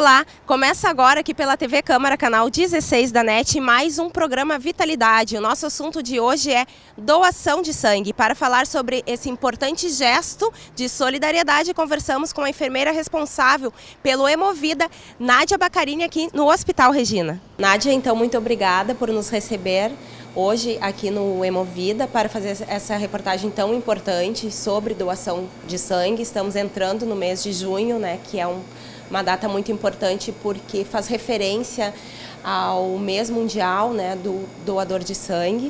Olá, começa agora aqui pela TV Câmara, canal 16 da NET, mais um programa Vitalidade. O nosso assunto de hoje é doação de sangue. Para falar sobre esse importante gesto de solidariedade, conversamos com a enfermeira responsável pelo Hemovida, Nádia Bacarini, aqui no Hospital Regina. Nádia, então, muito obrigada por nos receber hoje aqui no Hemovida para fazer essa reportagem tão importante sobre doação de sangue. Estamos entrando no mês de junho, né, que é uma data muito importante porque faz referência ao mês mundial, né, do doador de sangue.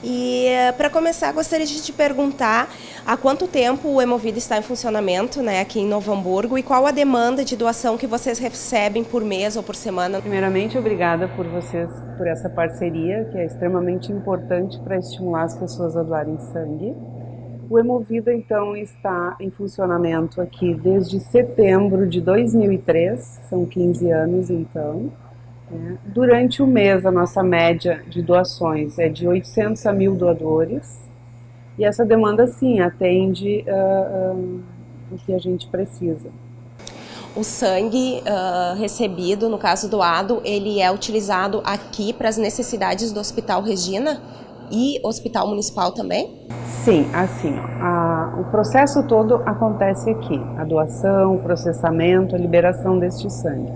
E para começar, gostaria de te perguntar há quanto tempo o Hemovida está em funcionamento, né, aqui em Novo Hamburgo, e qual a demanda de doação que vocês recebem por mês ou por semana? Primeiramente, obrigada por vocês, por essa parceria, que é extremamente importante para estimular as pessoas a doarem sangue. O Hemovida, então, está em funcionamento aqui desde setembro de 2003, são 15 anos, então. Durante o mês, a nossa média de doações é de 800 a 1.000 doadores, e essa demanda, sim, atende o que a gente precisa. O sangue recebido, no caso doado, ele é utilizado aqui para as necessidades do Hospital Regina e Hospital Municipal também? Sim, assim, o processo todo acontece aqui, a doação, o processamento, a liberação deste sangue.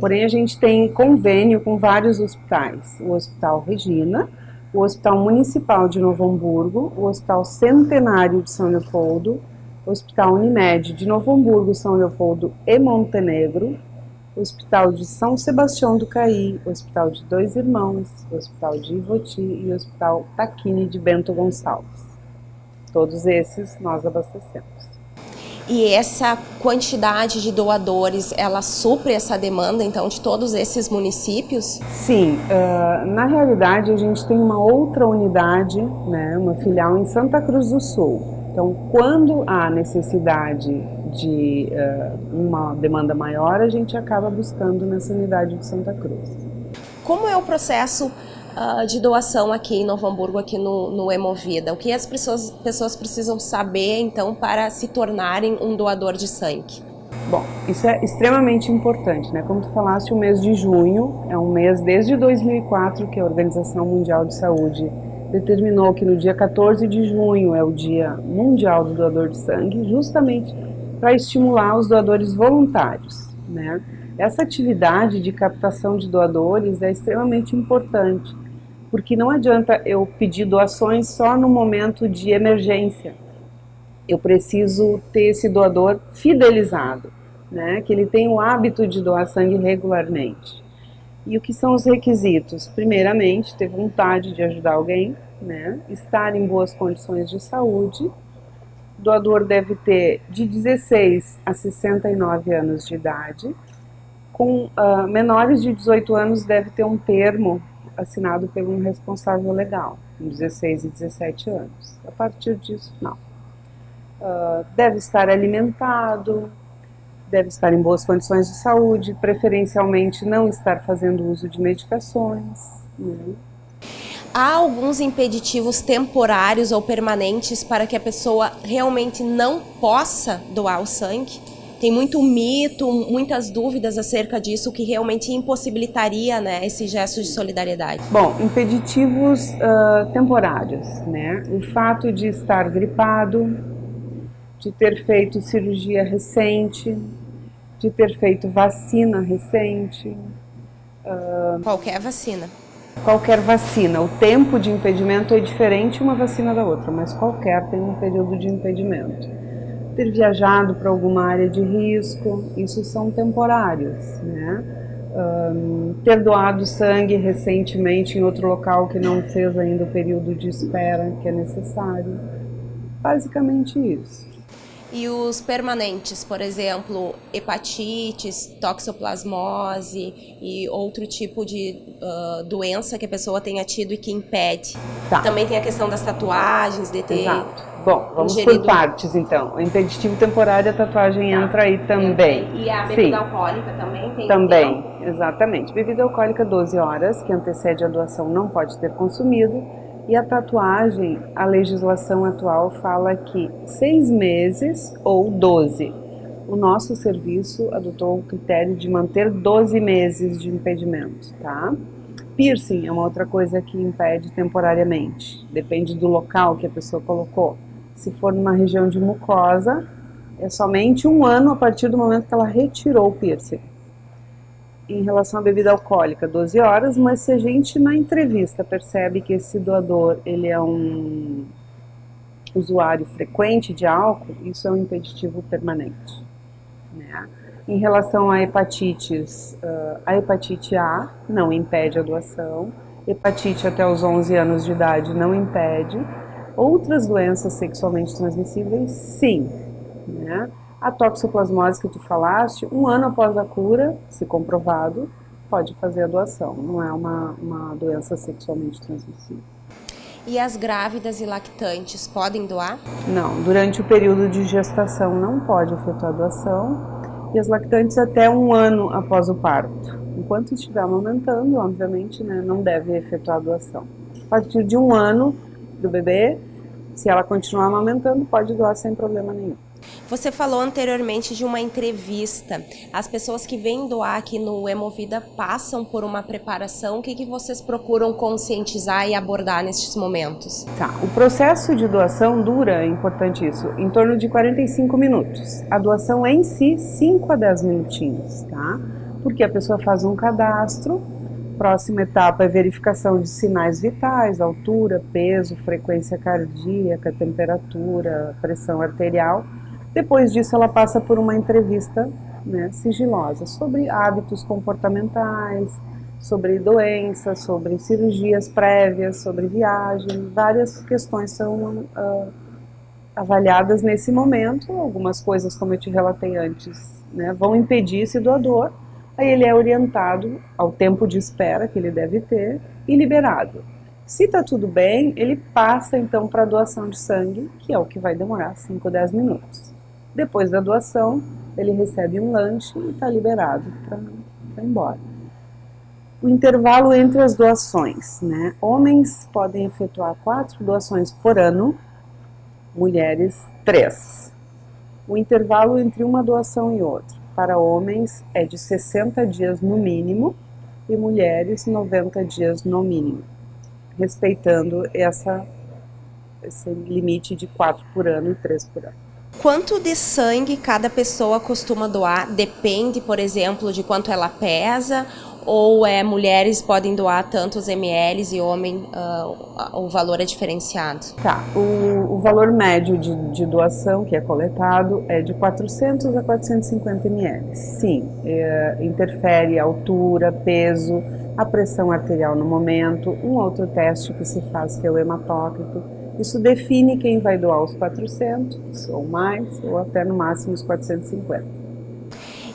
Porém, a gente tem convênio com vários hospitais, o Hospital Regina, o Hospital Municipal de Novo Hamburgo, o Hospital Centenário de São Leopoldo, o Hospital Unimed de Novo Hamburgo, São Leopoldo e Montenegro, o Hospital de São Sebastião do Caí, o Hospital de Dois Irmãos, o Hospital de Ivoti e o Hospital Taquini de Bento Gonçalves. Todos esses nós abastecemos. E essa quantidade de doadores, ela supre essa demanda, então, de todos esses municípios? Sim, na realidade a gente tem uma outra unidade, né, uma filial em Santa Cruz do Sul. Então, quando há necessidade de uma demanda maior, a gente acaba buscando nessa unidade de Santa Cruz. Como é o processo de doação aqui em Novo Hamburgo, aqui no Hemovida? O que as pessoas precisam saber, então, para se tornarem um doador de sangue? Bom, isso é extremamente importante, né? Como tu falaste, o mês de junho é um mês desde 2004 que a Organização Mundial de Saúde determinou que no dia 14 de junho é o Dia Mundial do Doador de Sangue, justamente para estimular os doadores voluntários, né? Essa atividade de captação de doadores é extremamente importante, porque não adianta eu pedir doações só no momento de emergência. Eu preciso ter esse doador fidelizado, né? Que ele tenha o hábito de doar sangue regularmente. E o que são os requisitos? Primeiramente, ter vontade de ajudar alguém, né? Estar em boas condições de saúde. O doador deve ter de 16 a 69 anos de idade. Com menores de 18 anos deve ter um termo assinado por um responsável legal, com 16 e 17 anos. A partir disso, não. Deve estar alimentado, deve estar em boas condições de saúde, preferencialmente não estar fazendo uso de medicações, né? Há alguns impeditivos temporários ou permanentes para que a pessoa realmente não possa doar o sangue? Tem muito mito, muitas dúvidas acerca disso, que realmente impossibilitaria, né, esse gesto de solidariedade. Bom, impeditivos temporários, né? O fato de estar gripado, de ter feito cirurgia recente, de ter feito vacina recente. Qualquer vacina? Qualquer vacina. O tempo de impedimento é diferente uma vacina da outra, mas qualquer tem um período de impedimento. Ter viajado para alguma área de risco, isso são temporários, né? Ter doado sangue recentemente em outro local que não fez ainda o período de espera que é necessário. Basicamente isso. E os permanentes, por exemplo, hepatites, toxoplasmose e outro tipo de doença que a pessoa tenha tido e que impede. Tá. Também tem a questão das tatuagens, de ter... Exato. Bom, vamos ingerido... por partes então. O impeditivo temporário, a tatuagem entra aí também. E a bebida alcoólica também tem? Também, tempo? Exatamente. Bebida alcoólica 12 horas, que antecede a doação, não pode ter consumido. E a tatuagem, a legislação atual fala que 6 meses ou 12. o nosso serviço adotou o critério de manter 12 meses de impedimento, tá? Piercing é uma outra coisa que impede temporariamente, depende do local que a pessoa colocou. Se for numa região de mucosa, é somente 1 ano a partir do momento que ela retirou o piercing. Em relação à bebida alcoólica, 12 horas, mas se a gente na entrevista percebe que esse doador ele é um usuário frequente de álcool, isso é um impeditivo permanente, né? Em relação a hepatites, a hepatite A não impede a doação, hepatite até os 11 anos de idade não impede, outras doenças sexualmente transmissíveis, sim, né? A toxoplasmose que tu falaste, 1 ano após a cura, se comprovado, pode fazer a doação, não é uma doença sexualmente transmissível. E as grávidas e lactantes podem doar? Não, durante o período de gestação não pode efetuar doação, e as lactantes até 1 ano após o parto. Enquanto estiver amamentando, obviamente, né, não deve efetuar doação. A partir de 1 ano do bebê, se ela continuar amamentando, pode doar sem problema nenhum. Você falou anteriormente de uma entrevista. As pessoas que vêm doar aqui no Hemovida passam por uma preparação. O que vocês procuram conscientizar e abordar nestes momentos? Tá, o processo de doação dura, é importante isso, em torno de 45 minutos. A doação em si, 5 a 10 minutinhos, tá? Porque a pessoa faz um cadastro, próxima etapa é verificação de sinais vitais, altura, peso, frequência cardíaca, temperatura, pressão arterial. Depois disso, ela passa por uma entrevista, né, sigilosa sobre hábitos comportamentais, sobre doenças, sobre cirurgias prévias, sobre viagem. Várias questões são avaliadas nesse momento. Algumas coisas, como eu te relatei antes, né, vão impedir esse doador. Aí ele é orientado ao tempo de espera que ele deve ter e liberado. Se está tudo bem, ele passa então para a doação de sangue, que é o que vai demorar 5 a 10 minutos. Depois da doação, ele recebe um lanche e está liberado para ir embora. O intervalo entre as doações, né? Homens podem efetuar 4 doações por ano, mulheres 3. O intervalo entre uma doação e outra para homens é de 60 dias no mínimo e mulheres 90 dias no mínimo, respeitando esse limite de 4 por ano e 3 por ano. Quanto de sangue cada pessoa costuma doar? Depende, por exemplo, de quanto ela pesa? Ou mulheres podem doar tantos ml e homem o valor é diferenciado? Tá, o valor médio de doação que é coletado é de 400 a 450 ml. Sim, interfere a altura, peso, a pressão arterial no momento, um outro teste que se faz que é o hematócrito. Isso define quem vai doar os 400 ou mais, ou até no máximo os 450.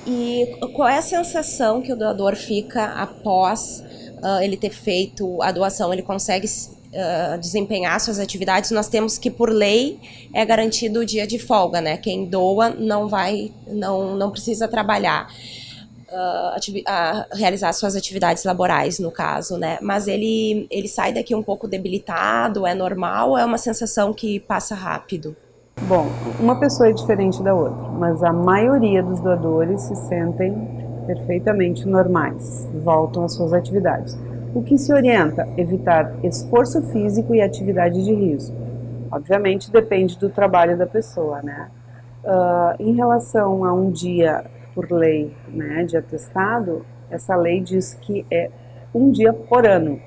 E qual é a sensação que o doador fica após ele ter feito a doação? Ele consegue desempenhar suas atividades? Nós temos que, por lei, é garantido o dia de folga, né? Quem doa não precisa trabalhar. Realizar suas atividades laborais, no caso, né? Mas ele sai daqui um pouco debilitado, é normal ou é uma sensação que passa rápido? Bom, uma pessoa é diferente da outra, mas a maioria dos doadores se sentem perfeitamente normais, voltam às suas atividades. O que se orienta? Evitar esforço físico e atividade de risco. Obviamente depende do trabalho da pessoa, né? Em relação a um dia por lei, né, de atestado, essa lei diz que é 1 dia por ano.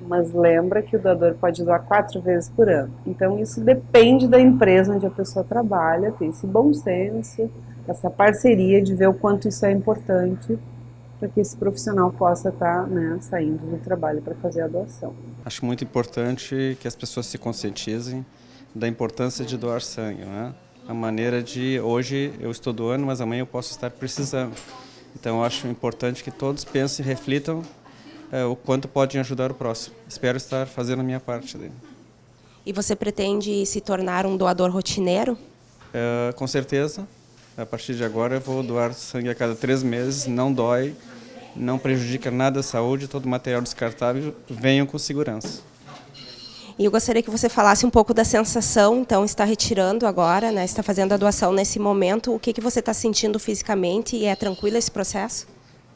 Mas lembra que o doador pode doar 4 vezes por ano. Então isso depende da empresa onde a pessoa trabalha, ter esse bom senso, essa parceria de ver o quanto isso é importante para que esse profissional possa estar, né, saindo do trabalho para fazer a doação. Acho muito importante que as pessoas se conscientizem da importância de doar sangue, né? A maneira de, hoje eu estou doando, mas amanhã eu posso estar precisando. Então eu acho importante que todos pensem e reflitam o quanto podem ajudar o próximo. Espero estar fazendo a minha parte dele. E você pretende se tornar um doador rotineiro? Com certeza. A partir de agora eu vou doar sangue a cada 3 meses, não dói, não prejudica nada a saúde, todo material descartável, venham com segurança. E eu gostaria que você falasse um pouco da sensação, então, está retirando agora, né? Está fazendo a doação nesse momento. O que você está sentindo fisicamente e é tranquilo esse processo?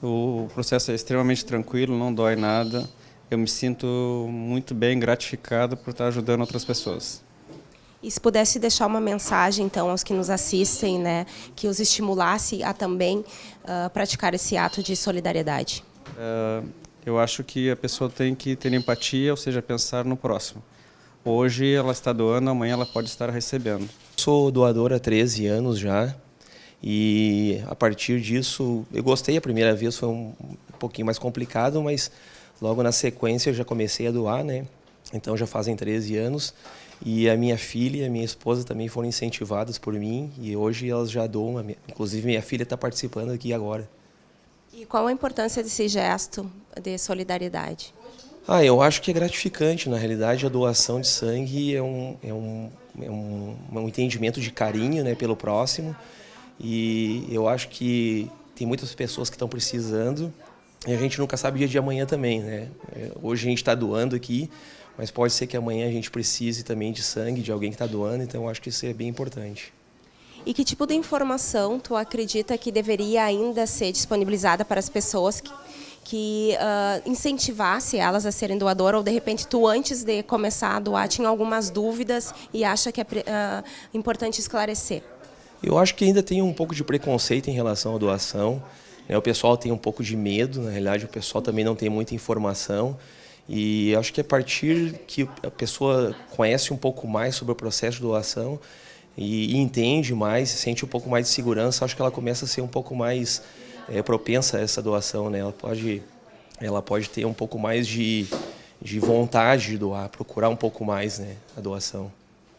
O processo é extremamente tranquilo, não dói nada. Eu me sinto muito bem, gratificado por estar ajudando outras pessoas. E se pudesse deixar uma mensagem, então, aos que nos assistem, né? Que os estimulasse a também praticar esse ato de solidariedade. Eu acho que a pessoa tem que ter empatia, ou seja, pensar no próximo. Hoje ela está doando, amanhã ela pode estar recebendo. Sou doador há 13 anos já e a partir disso eu gostei. A primeira vez foi um pouquinho mais complicado, mas logo na sequência eu já comecei a doar, né? Então já fazem 13 anos e a minha filha e a minha esposa também foram incentivadas por mim e hoje elas já doam. Inclusive minha filha está participando aqui agora. E qual a importância desse gesto de solidariedade? Eu acho que é gratificante. Na realidade, a doação de sangue é um entendimento de carinho, né, pelo próximo. E eu acho que tem muitas pessoas que estão precisando e a gente nunca sabe o dia de amanhã também, né? Hoje a gente está doando aqui, mas pode ser que amanhã a gente precise também de sangue de alguém que está doando, então eu acho que isso é bem importante. E que tipo de informação tu acredita que deveria ainda ser disponibilizada para as pessoas que incentivasse elas a serem doadoras, ou de repente tu antes de começar a doar tinha algumas dúvidas e acha que é importante esclarecer? Eu acho que ainda tem um pouco de preconceito em relação à doação, né? O pessoal tem um pouco de medo, na realidade o pessoal também não tem muita informação e acho que a partir que a pessoa conhece um pouco mais sobre o processo de doação e entende mais, sente um pouco mais de segurança, acho que ela começa a ser um pouco mais propensa a essa doação, né? Ela pode ter um pouco mais de vontade de doar, procurar um pouco mais, né, a doação.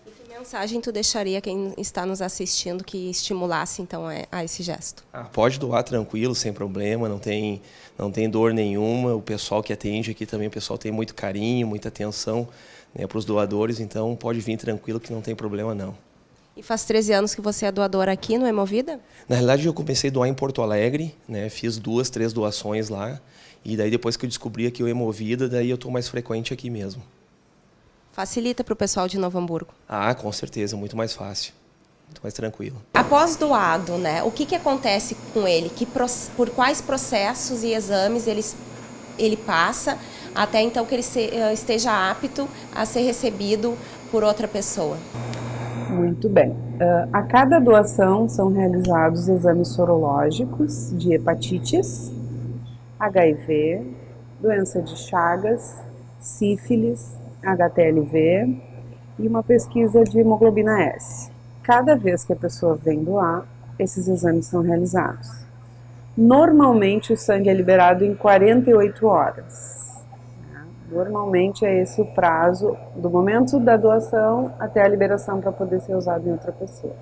E que mensagem tu deixaria a quem está nos assistindo que estimulasse então a esse gesto? Pode doar tranquilo, sem problema, não tem dor nenhuma. O pessoal que atende aqui também, o pessoal tem muito carinho, muita atenção, né, para os doadores, então pode vir tranquilo que não tem problema não. E faz 13 anos que você é doador aqui no Hemovida? Na realidade, eu comecei a doar em Porto Alegre, né? Fiz 2, 3 doações lá. E daí, depois que eu descobri aqui o Hemovida, daí eu estou mais frequente aqui mesmo. Facilita para o pessoal de Novo Hamburgo? Com certeza, muito mais fácil. Muito mais tranquilo. Após doado, né? O que acontece com ele? Por quais processos e exames ele passa até então que ele esteja apto a ser recebido por outra pessoa? Muito bem. A cada doação são realizados exames sorológicos de hepatites, HIV, doença de Chagas, sífilis, HTLV e uma pesquisa de hemoglobina S. Cada vez que a pessoa vem doar, esses exames são realizados. Normalmente o sangue é liberado em 48 horas. Normalmente é esse o prazo do momento da doação até a liberação para poder ser usado em outra pessoa.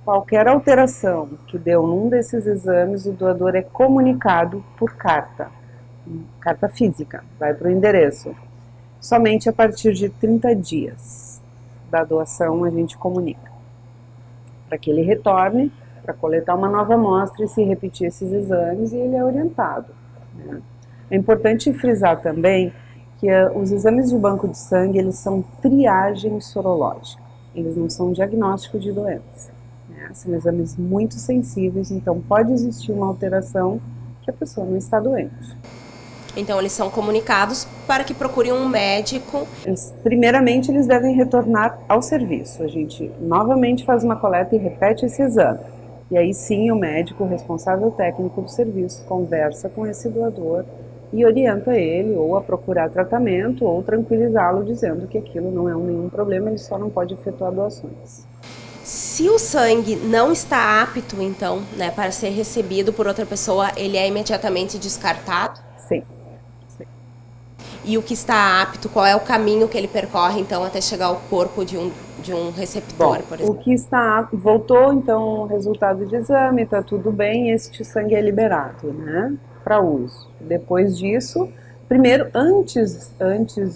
Qualquer alteração que deu num desses exames, o doador é comunicado por carta física, vai para o endereço. Somente a partir de 30 dias da doação a gente comunica, para que ele retorne, para coletar uma nova amostra e se repetir esses exames, e ele é orientado, né? É importante frisar também que os exames de banco de sangue, eles são triagem sorológica, eles não são diagnóstico de doença, né? São exames muito sensíveis, então pode existir uma alteração que a pessoa não está doente. Então eles são comunicados para que procurem um médico. Primeiramente eles devem retornar ao serviço, a gente novamente faz uma coleta e repete esse exame. E aí sim o médico, o responsável técnico do serviço, conversa com esse doador e orienta ele ou a procurar tratamento ou tranquilizá-lo dizendo que aquilo não é nenhum problema, ele só não pode efetuar doações. Se o sangue não está apto, então, né, para ser recebido por outra pessoa, ele é imediatamente descartado? Sim. E o que está apto, qual é o caminho que ele percorre, então, até chegar ao corpo de um receptor, por exemplo? O que está apto, voltou, então, o resultado de exame, está tudo bem, este sangue é liberado, né, para uso. Depois disso, primeiro, antes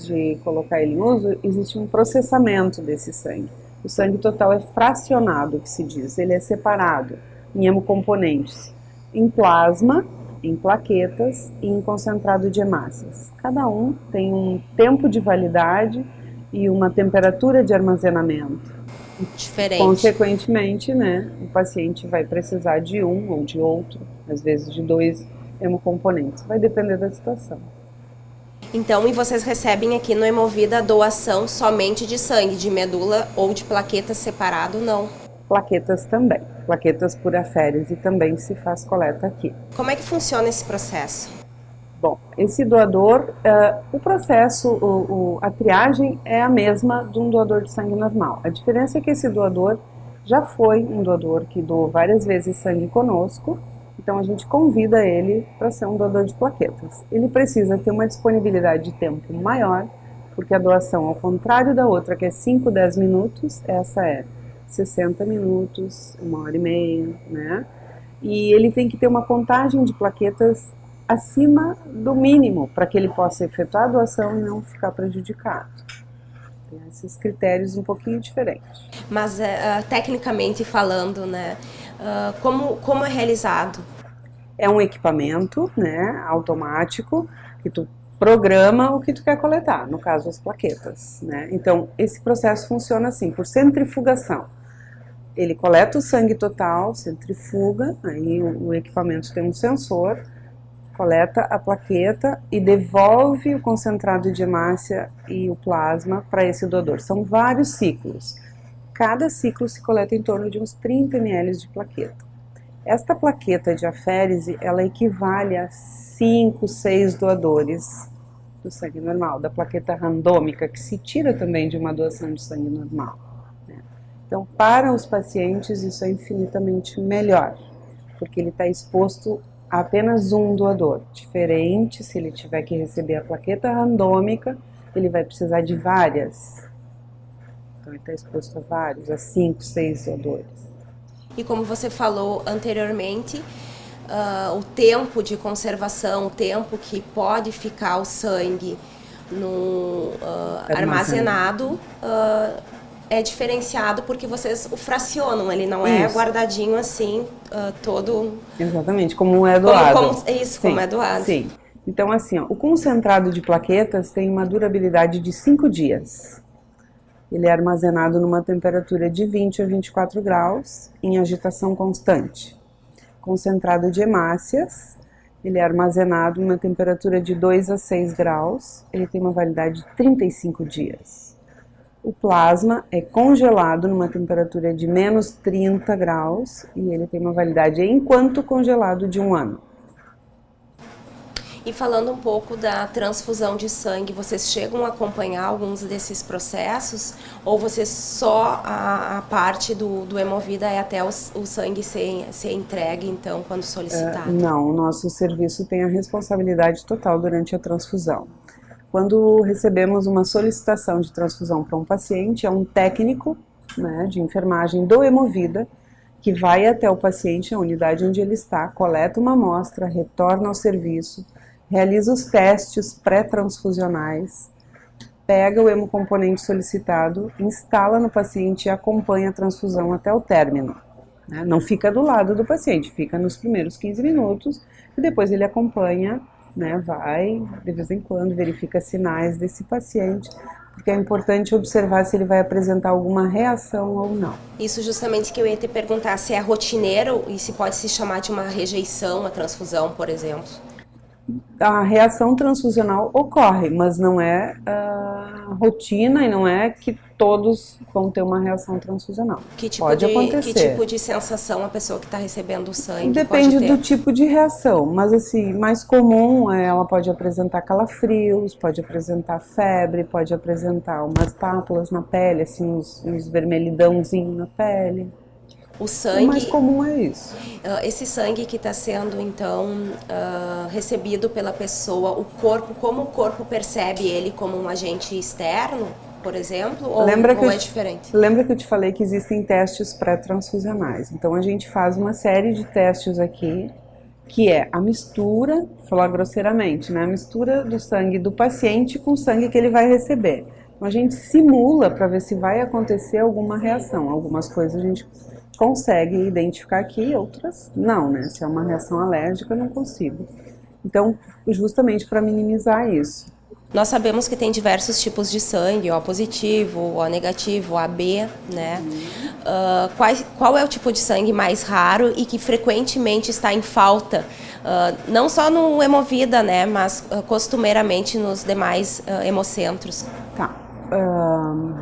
de colocar ele em uso, existe um processamento desse sangue. O sangue total é fracionado, que se diz, ele é separado em hemocomponentes, em plasma, em plaquetas e em concentrado de hemácias. Cada um tem um tempo de validade e uma temperatura de armazenamento Diferente. consequentemente, né, o paciente vai precisar de um ou de outro, às vezes de 2 hemocomponentes, vai depender da situação. Então, e vocês recebem aqui no Hemovida a doação somente de sangue, de medula ou de plaquetas separado, não? Plaquetas também, plaquetas por aférese também se faz coleta aqui. Como é que funciona esse processo? Bom, esse doador, o processo, a triagem é a mesma de um doador de sangue normal. A diferença é que esse doador já foi um doador que doou várias vezes sangue conosco, então a gente convida ele para ser um doador de plaquetas. Ele precisa ter uma disponibilidade de tempo maior, porque a doação, ao contrário da outra, que é 5, 10 minutos, essa é 60 minutos, 1h30, né? E ele tem que ter uma contagem de plaquetas acima do mínimo para que ele possa efetuar a doação e não ficar prejudicado. Tem esses critérios um pouquinho diferentes. Mas tecnicamente falando, né, como é realizado? É um equipamento, né, automático que tu programa o que tu quer coletar, no caso as plaquetas, né? Então esse processo funciona assim, por centrifugação. Ele coleta o sangue total, centrifuga, aí o equipamento tem um sensor, coleta a plaqueta e devolve o concentrado de hemácia e o plasma para esse doador. São vários ciclos. Cada ciclo se coleta em torno de uns 30 ml de plaqueta. Esta plaqueta de aférese, ela equivale a 5, 6 doadores do sangue normal, da plaqueta randômica, que se tira também de uma doação de sangue normal. Então, para os pacientes, isso é infinitamente melhor, porque ele está exposto a apenas um doador. Diferente, se ele tiver que receber a plaqueta randômica, ele vai precisar de várias. Então, ele está exposto a vários, a 5, 6 doadores. E como você falou anteriormente, o tempo de conservação, o tempo que pode ficar o sangue no armazenado, é diferenciado porque vocês o fracionam, ele não é guardadinho assim, todo... Exatamente, como é doado. Como é doado. Sim. Então, assim, ó, o concentrado de plaquetas tem uma durabilidade de 5 dias. Ele é armazenado numa temperatura de 20 a 24 graus, em agitação constante. Concentrado de hemácias, ele é armazenado numa temperatura de 2 a 6 graus, ele tem uma validade de 35 dias. O plasma é congelado numa temperatura de menos 30 graus e ele tem uma validade, enquanto congelado, de 1 ano. E falando um pouco da transfusão de sangue, vocês chegam a acompanhar alguns desses processos? Ou vocês só a parte do Hemovida é até o sangue ser entregue, então, quando solicitado? Não, o nosso serviço tem a responsabilidade total durante a transfusão. Quando recebemos uma solicitação de transfusão para um paciente, é um técnico, né, de enfermagem do Hemovida que vai até o paciente, a unidade onde ele está, coleta uma amostra, retorna ao serviço, realiza os testes pré-transfusionais, pega o hemocomponente solicitado, instala no paciente e acompanha a transfusão até o término. Né? Não fica do lado do paciente, fica nos primeiros 15 minutos e depois ele acompanha, né, vai de vez em quando, verifica sinais desse paciente, porque é importante observar se ele vai apresentar alguma reação ou não. Isso justamente que eu ia te perguntar, se é rotineiro e se pode se chamar de uma rejeição à transfusão, por exemplo. A reação transfusional ocorre, mas não é rotina e não é que todos vão ter uma reação transfusional. Pode acontecer. Que tipo de sensação a pessoa que está recebendo o sangue Depende pode ter? do tipo de reação, mas assim, mais comum, ela pode apresentar calafrios, pode apresentar febre, pode apresentar umas pápulas na pele, assim, uns vermelhidãozinhos na pele. O sangue, o mais comum é isso. Esse sangue que está sendo, então, recebido pela pessoa, o corpo, como o corpo percebe ele como um agente externo, por exemplo, ou é diferente? Lembra que eu te falei que existem testes pré-transfusionais. Então, a gente faz uma série de testes aqui, que é a mistura, falar grosseiramente, né? A mistura do sangue do paciente com o sangue que ele vai receber. Então, a gente simula para ver se vai acontecer alguma reação. Algumas coisas a gente consegue identificar aqui, outras não, né? Se é uma reação alérgica, eu não consigo. Então, justamente para minimizar isso. Nós sabemos que tem diversos tipos de sangue, O positivo, O negativo, O AB, né? Qual é o tipo de sangue mais raro e que frequentemente está em falta, não só no Hemovida, né, mas costumeiramente nos demais hemocentros? Tá.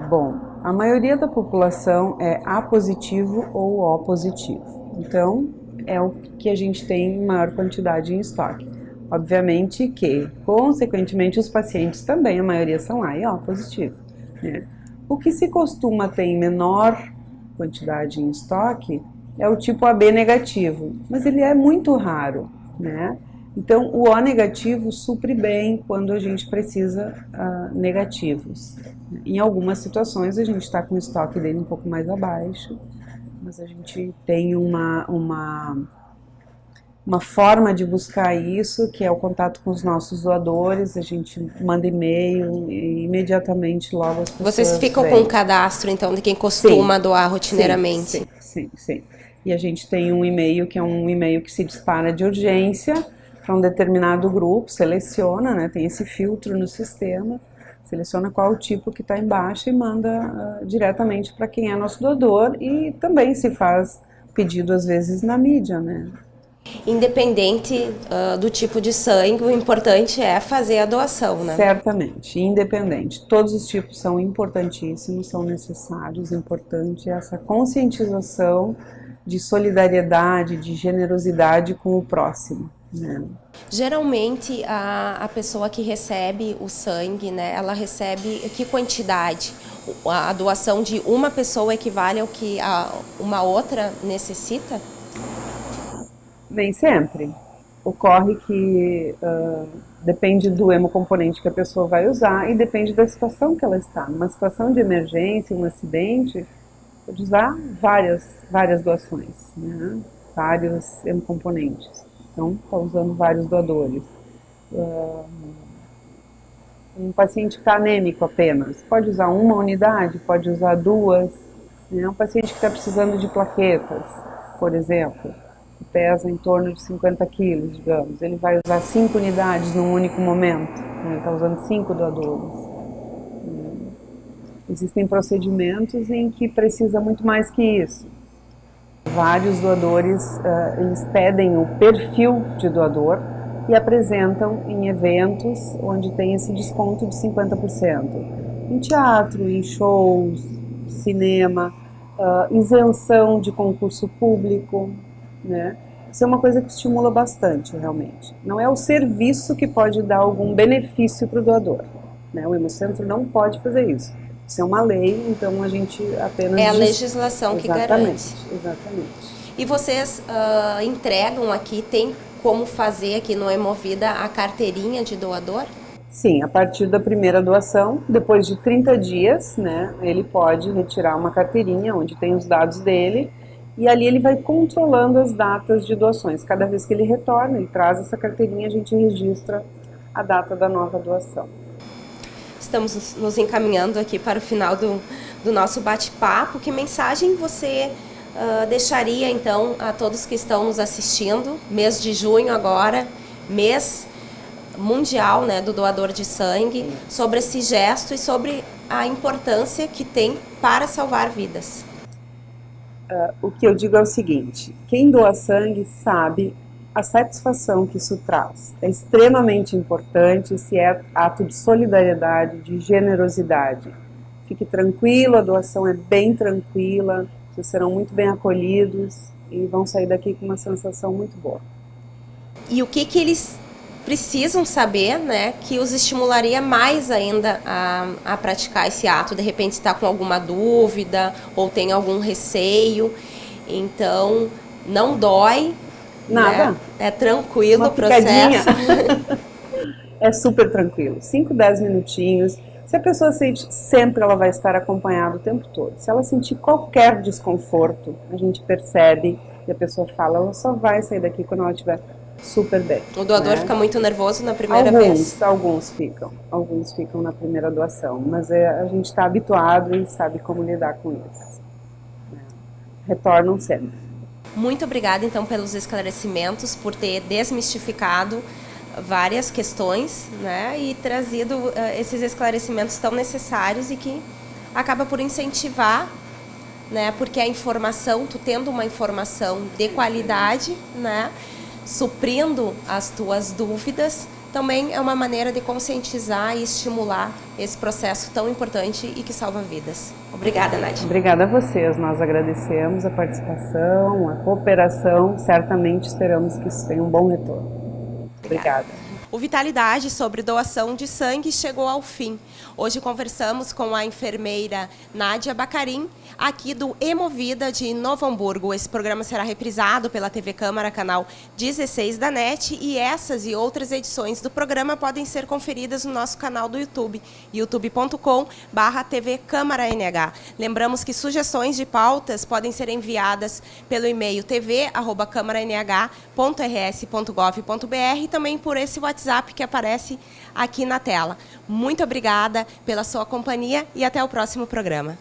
Bom, a maioria da população é A positivo ou O positivo. Então, é o que a gente tem em maior quantidade em estoque. Obviamente que, consequentemente, os pacientes também, a maioria são A e O positivo, né? O que se costuma ter em menor quantidade em estoque é o tipo AB negativo, mas ele é muito raro, né? Então, o O negativo supre bem quando a gente precisa negativos. Em algumas situações, a gente está com o estoque dele um pouco mais abaixo, mas a gente tem uma forma de buscar isso, que é o contato com os nossos doadores. A gente manda e-mail e imediatamente logo as pessoas Vocês ficam vêm. com um cadastro, então, de quem costuma doar rotineiramente? Sim. E a gente tem um e-mail que é um e-mail que se dispara de urgência para um determinado grupo, seleciona, né, tem esse filtro no sistema, seleciona qual o tipo que está embaixo e manda diretamente para quem é nosso doador, e também se faz pedido às vezes na mídia, né? Independente do tipo de sangue, o importante é fazer a doação, né? Certamente, independente. Todos os tipos são importantíssimos, são necessários, importante essa conscientização de solidariedade, de generosidade com o próximo, né? Geralmente, a pessoa que recebe o sangue, né, ela recebe que quantidade? A doação de uma pessoa equivale ao que uma outra necessita? Nem sempre. Ocorre que depende do hemocomponente que a pessoa vai usar e depende da situação que ela está. Numa situação de emergência, um acidente, pode usar várias doações, né? Vários hemocomponentes. Então, está usando vários doadores. Um paciente que está anêmico apenas, pode usar uma unidade, pode usar duas. Né? Um paciente que está precisando de plaquetas, por exemplo, que pesa em torno de 50 quilos, digamos, ele vai usar 5 unidades num único momento. Né? Ele está usando 5 doadores. Existem procedimentos em que precisa muito mais que isso. Vários doadores, eles pedem o perfil de doador e apresentam em eventos onde tem esse desconto de 50%. Em teatro, em shows, cinema, isenção de concurso público, né? Isso é uma coisa que estimula bastante, realmente. Não é o serviço que pode dar algum benefício para o doador, né? O Hemocentro não pode fazer isso. Isso é uma lei, então a gente apenas... É a legislação que garante. Exatamente. E vocês entregam aqui, tem como fazer aqui no Hemovida a carteirinha de doador? Sim, a partir da primeira doação, depois de 30 dias, né, ele pode retirar uma carteirinha onde tem os dados dele, e ali ele vai controlando as datas de doações. Cada vez que ele retorna, ele traz essa carteirinha, a gente registra a data da nova doação. Estamos nos encaminhando aqui para o final do nosso bate-papo. Que mensagem você deixaria, então, a todos que estão nos assistindo? Mês de junho agora, mês mundial, né, do doador de sangue, sobre esse gesto e sobre a importância que tem para salvar vidas. O que eu digo é o seguinte: quem doa sangue sabe a satisfação que isso traz. É extremamente importante esse ato de solidariedade, de generosidade. Fique tranquilo, a doação é bem tranquila, vocês serão muito bem acolhidos e vão sair daqui com uma sensação muito boa. E o que eles precisam saber, né, que os estimularia mais ainda a praticar esse ato? De repente está com alguma dúvida ou tem algum receio, então não dói. Nada. Né? É tranquilo uma o processo. É super tranquilo. 5, 10 minutinhos. Se a pessoa sente, sempre ela vai estar acompanhada o tempo todo. Se ela sentir qualquer desconforto, a gente percebe e a pessoa fala, ela só vai sair daqui quando ela estiver super bem. O doador, né, fica muito nervoso na primeira vez? Alguns ficam na primeira doação, mas a gente está habituado e sabe como lidar com isso. Retornam sempre. Muito obrigada, então, pelos esclarecimentos, por ter desmistificado várias questões, né, e trazido esses esclarecimentos tão necessários e que acaba por incentivar, né, porque a informação, tu tendo uma informação de qualidade, né, suprindo as tuas dúvidas, também é uma maneira de conscientizar e estimular esse processo tão importante e que salva vidas. Obrigada, Nádia. Obrigada a vocês, nós agradecemos a participação, a cooperação, certamente esperamos que isso tenha um bom retorno. Obrigada. O Vitalidade sobre doação de sangue chegou ao fim. Hoje conversamos com a enfermeira Nádia Bacarin, aqui do Hemovida de Novo Hamburgo. Esse programa será reprisado pela TV Câmara, canal 16 da NET, e essas e outras edições do programa podem ser conferidas no nosso canal do YouTube, youtube.com/TV Câmara NH. Lembramos que sugestões de pautas podem ser enviadas pelo e-mail tv@câmaranh.rs.gov.br e também por esse WhatsApp que aparece aqui na tela. Muito obrigada pela sua companhia e até o próximo programa.